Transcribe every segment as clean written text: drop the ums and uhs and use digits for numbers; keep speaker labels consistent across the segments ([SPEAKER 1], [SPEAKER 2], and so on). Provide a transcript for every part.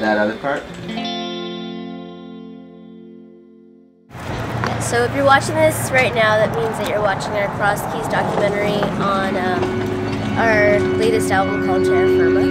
[SPEAKER 1] that other part.
[SPEAKER 2] So if you're watching this right now, that means that you're watching our Cross Keys documentary on our latest album called Terra Firma.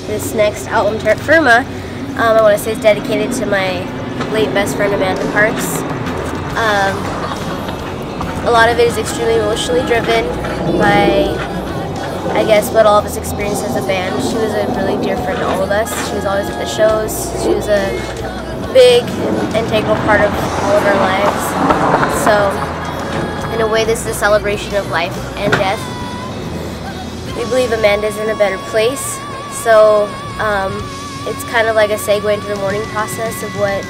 [SPEAKER 2] This next album, Terra Firma, I want to say is dedicated to my late best friend Amanda Parks. A lot of it is extremely emotionally driven by, I guess, what all of us experienced as a band. She was a really dear friend to all of us. She was always at the shows. She was a big, integral part of all of our lives. So, in a way, this is a celebration of life and death. We believe Amanda's in a better place. So it's kind of like a segue into the mourning process of what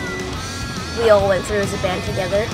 [SPEAKER 2] we all went through as a band together.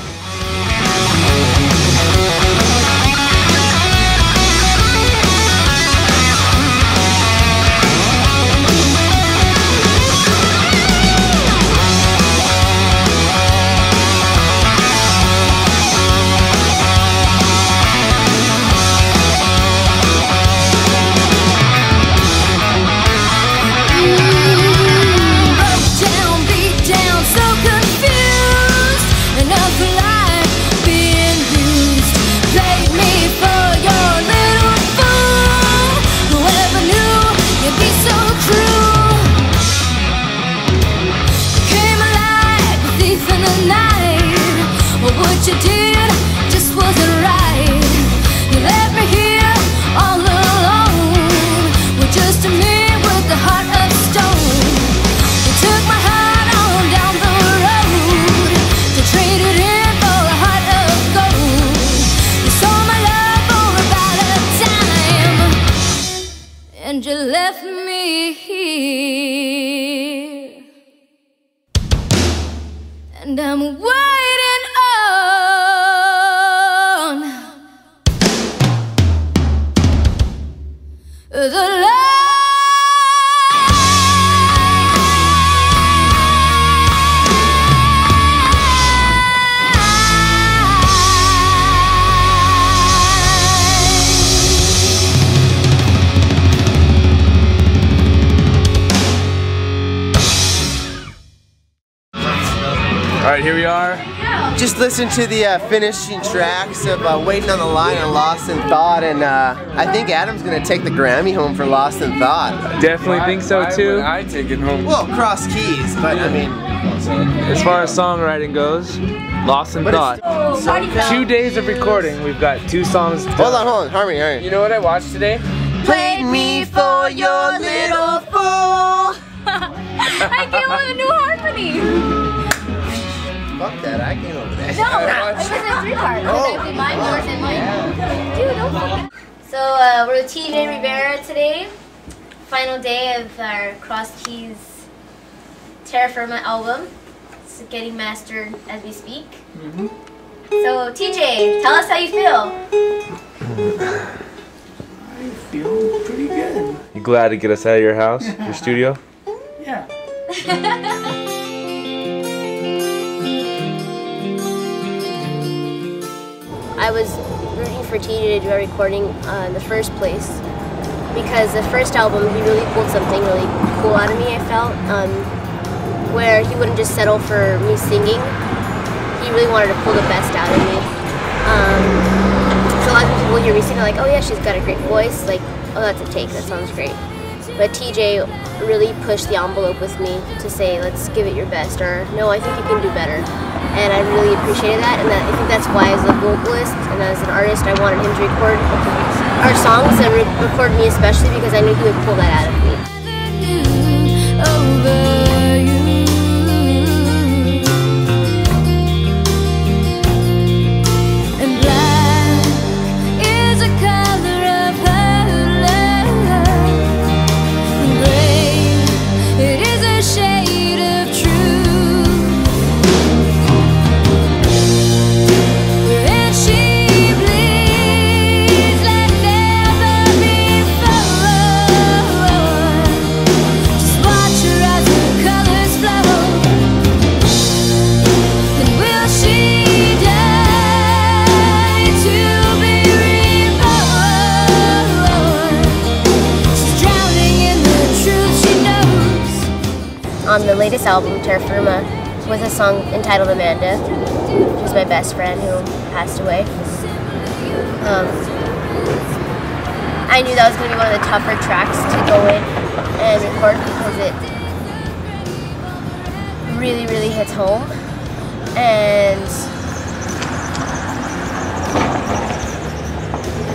[SPEAKER 3] What you did just wasn't right. You left me here all alone with just a man with a heart of stone. You took my heart on down the road to trade it in for a heart of gold. You sold my love for about a dime, and you left me here, and I'm waiting the love.
[SPEAKER 1] All right, here we are. Just listened to the finishing tracks of Waiting on the Line and Lost in Thought, and I think Adam's gonna take the Grammy home for Lost in Thought.
[SPEAKER 4] Definitely think so too.
[SPEAKER 5] I take it home.
[SPEAKER 1] Well, Cross Keys, but I mean,
[SPEAKER 4] as far as songwriting goes, Lost in Thought. 2 days of recording, we've got 2 songs done.
[SPEAKER 1] Hold on, Harmony, all right.
[SPEAKER 5] You know what I watched today?
[SPEAKER 1] Played me for your little fool.
[SPEAKER 3] I came up with a new harmony.
[SPEAKER 1] Fuck that, I came over there.
[SPEAKER 3] No, it was a 3-part.
[SPEAKER 1] Oh.
[SPEAKER 3] Actually, mine, yours, and mine. Dude, don't fucking.
[SPEAKER 2] So we're with TJ Rivera today. Final day of our Cross Keys Terra Firma album. It's getting mastered as we speak. So TJ, tell us how you feel.
[SPEAKER 5] I feel pretty good.
[SPEAKER 4] You glad to get us out of your house, your studio?
[SPEAKER 5] Yeah.
[SPEAKER 2] I was rooting for TJ to do our recording in the first place because the first album he really pulled something really cool out of me. I felt where he wouldn't just settle for me singing. He really wanted to pull the best out of me. So a lot of people hear me sing, they're like, oh yeah, she's got a great voice. Like, oh, that's a take, that sounds great. But TJ really pushed the envelope with me to say, let's give it your best, or no, I think you can do better. And I really appreciated that, and I think that's why as a vocalist and as an artist, I wanted him to record our songs and record me especially, because I knew he would pull that out of me. On the latest album, Terra Firma, was a song entitled Amanda, who's my best friend who passed away. I knew that was going to be one of the tougher tracks to go in and record because it really, really hits home. And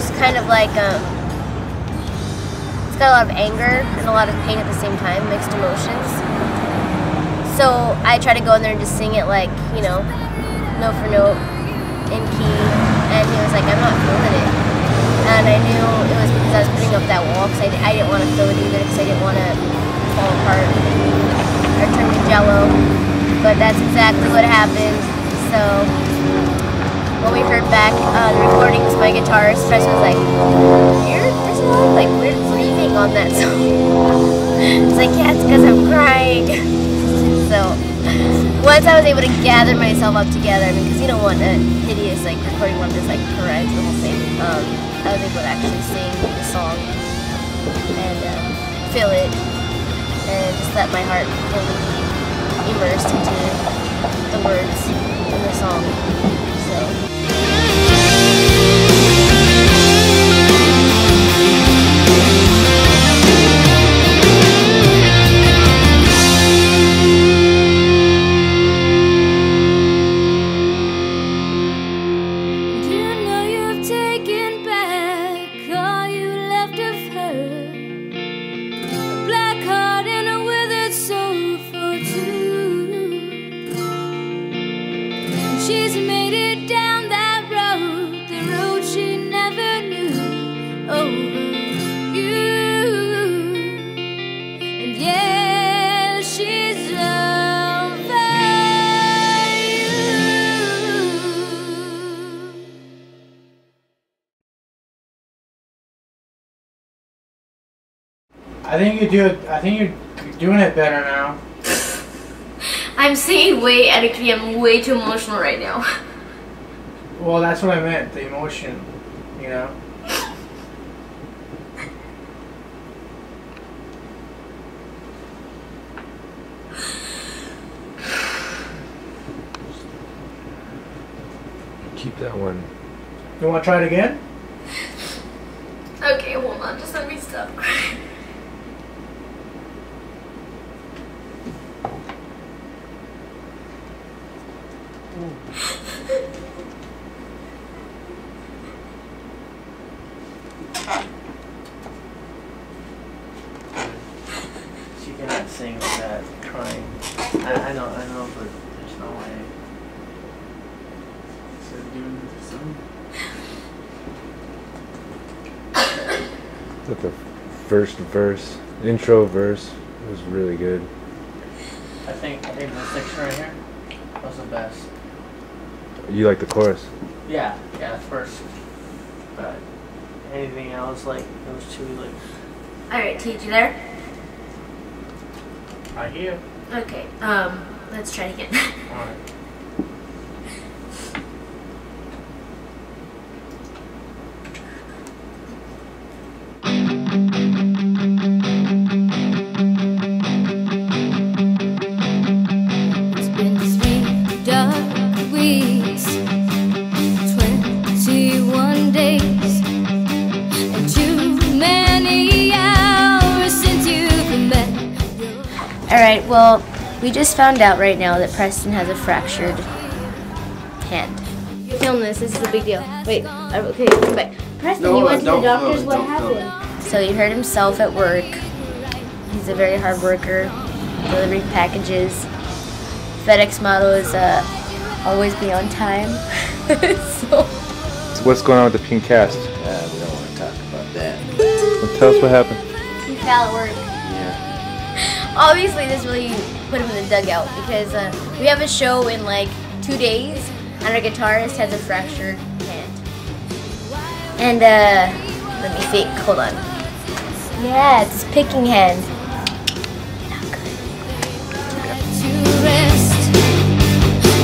[SPEAKER 2] it's kind of like, it's got a lot of anger and a lot of pain at the same time, mixed emotions. So I try to go in there and just sing it like, you know, note for note, in key, and he was like, I'm not feeling it. And I knew it was because I was putting up that wall, because I didn't want to feel it either, because I didn't want to fall apart or turn to jello. But that's exactly what happened. So when we heard back the recordings, my guitarist, Chris, was like, there's a lot of like weird breathing on that song. It's like, yeah, it's because I'm crying. So once I was able to gather myself up together, because you don't want a hideous like recording one that's like correct the whole thing. I was able to actually sing the song and feel it, and just let my heart fully be immersed into the words in the song. So.
[SPEAKER 3] She's made it down that road, the road she never knew, over you. And yeah, she's over you.
[SPEAKER 5] I think you're doing it better now.
[SPEAKER 2] I'm singing way out of key. I'm way too emotional right now.
[SPEAKER 5] Well, that's what I meant, the emotion, you know?
[SPEAKER 4] Keep that one.
[SPEAKER 5] You want to try it again?
[SPEAKER 2] Okay, hold on. Just let me stop crying.
[SPEAKER 1] She cannot sing like that, crying. I know, but there's no way.
[SPEAKER 5] So doing some.
[SPEAKER 4] Is that the first verse, intro verse was really good.
[SPEAKER 1] I think the section right here was the best.
[SPEAKER 4] You like the chorus?
[SPEAKER 1] Yeah, first. But anything else, like, it was too, like...
[SPEAKER 2] Alright, TJ, you there?
[SPEAKER 1] Right here.
[SPEAKER 2] Okay, let's try it again.
[SPEAKER 1] Alright.
[SPEAKER 2] Alright, well, we just found out right now that Preston has a fractured hand. Film this is a big deal. Wait, okay, come back. Preston, you went to the doctors, what happened? So he hurt himself at work. He's a very hard worker, delivering packages. FedEx motto is always be on time. So
[SPEAKER 4] what's going on with the pink cast?
[SPEAKER 1] We don't want to talk about that.
[SPEAKER 4] Well, tell us what happened.
[SPEAKER 2] he fell at work.
[SPEAKER 1] Yeah.
[SPEAKER 2] Obviously, this really put him in the dugout because we have a show in like 2 days, and our guitarist has a fractured hand. And let me think. Hold on. Yeah, it's his picking hand. Not good.
[SPEAKER 3] To rest,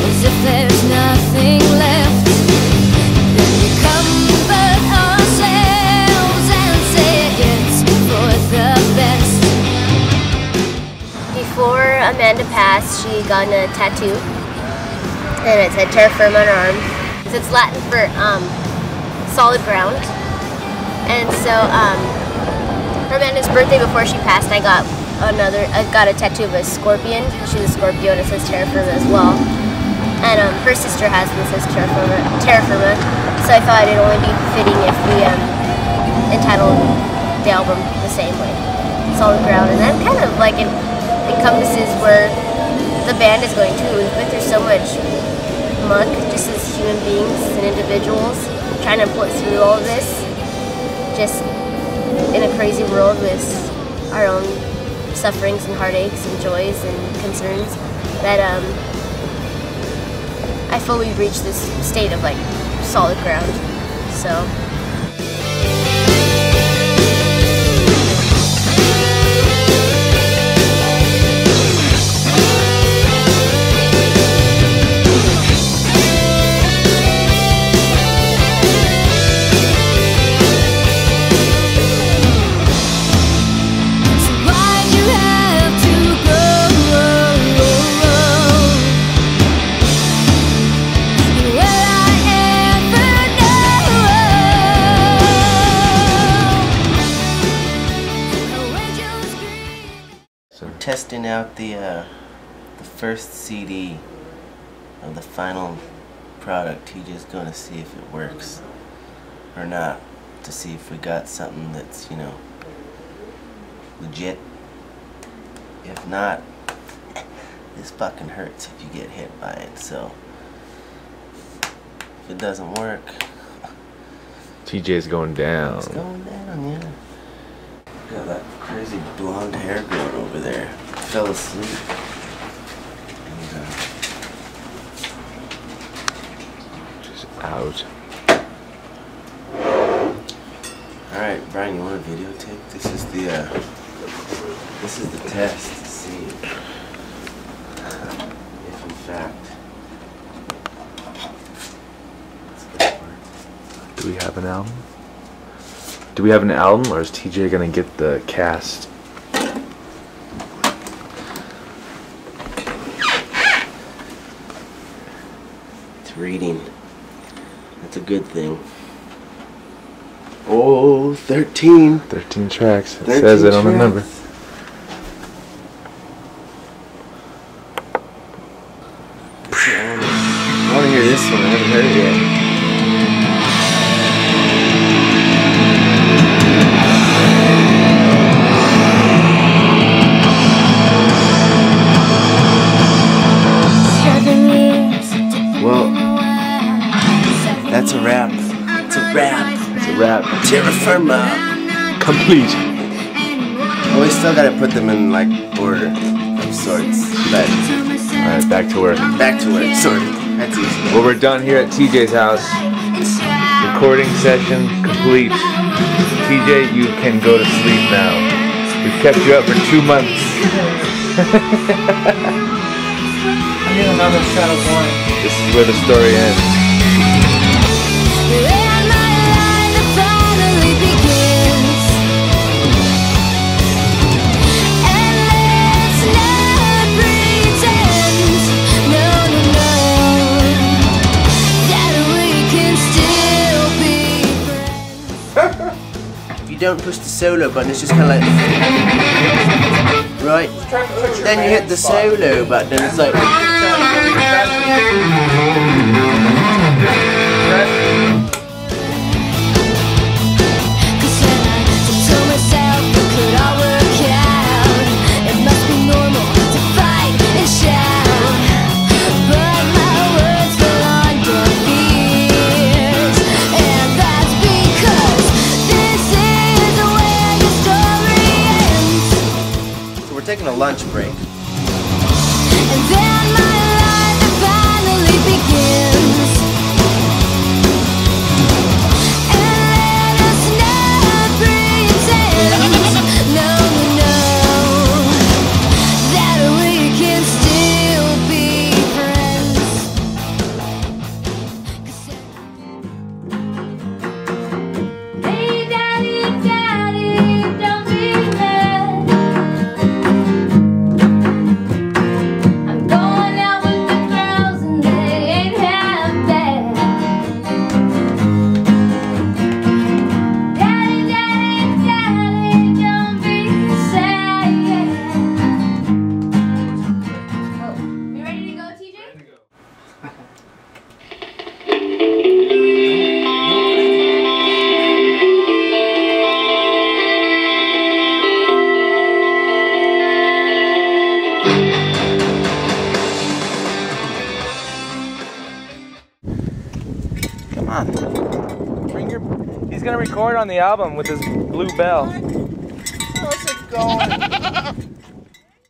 [SPEAKER 3] as if there's nothing left. Then we comfort ourselves and say it's for the best.
[SPEAKER 2] Before Amanda passed, she got a tattoo, and it said Terra Firma on her arm. It's Latin for solid ground. And so for Amanda's birthday before she passed, I got a tattoo of a scorpion. She's a Scorpio, and it says Terra Firma as well. And her sister has it, it says Terra Firma. So I thought it'd only be fitting if we entitled the album the same way, solid ground. And that kind of like encompasses where the band is going to. We've been through so much muck, just as human beings and individuals, trying to pull through all of this, just in a crazy world with our own sufferings and heartaches and joys and concerns, that I feel we've reached this state of like solid ground. So
[SPEAKER 1] Testing out the first CD of the final product. He's just gonna see if it works or not, to see if we got something that's, you know, legit. If not, this fucking hurts if you get hit by it. So if it doesn't work,
[SPEAKER 4] TJ's going down.
[SPEAKER 1] it's going down, yeah. Got that crazy blonde hair growing over there. Fell asleep. And,
[SPEAKER 4] Just out.
[SPEAKER 1] Alright, Bryan, you want a videotape? This is the test to see if in fact it's gonna work.
[SPEAKER 4] Do we have an album? Do we have an album, or is TJ gonna get the cast?
[SPEAKER 1] It's reading. That's a good thing. Oh, 13.
[SPEAKER 4] 13 tracks. It
[SPEAKER 1] 13
[SPEAKER 4] says it on the number.
[SPEAKER 1] tracks. I want to hear this one. I haven't heard it yet. Well, that's a wrap. It's a wrap.
[SPEAKER 4] It's a wrap.
[SPEAKER 1] Terra Firma.
[SPEAKER 4] Complete.
[SPEAKER 1] Well, we still gotta put them in like order of sorts. But
[SPEAKER 4] Alright, back to work.
[SPEAKER 1] back to work, sort of. That's easy.
[SPEAKER 4] Well, we're done here at TJ's house. Recording session complete. TJ, you can go to sleep now. We've kept you up for 2 months.
[SPEAKER 5] I need another shot of wine.
[SPEAKER 4] This is where the story ends.
[SPEAKER 3] And my life finally begins. And let's not pretend, no, that we can still be friends.
[SPEAKER 1] if you don't push the solo button, it's just kind of like, right? Then you hit the solo button, and it's like. Taking a lunch break.
[SPEAKER 3] And then my life finally begins. And let us not pretend, no, no, that we can still be friends. Hey, Daddy, Daddy, don't be mad.
[SPEAKER 4] Come on. Bring your. He's gonna record on the album with his blue bell.
[SPEAKER 1] How's it going?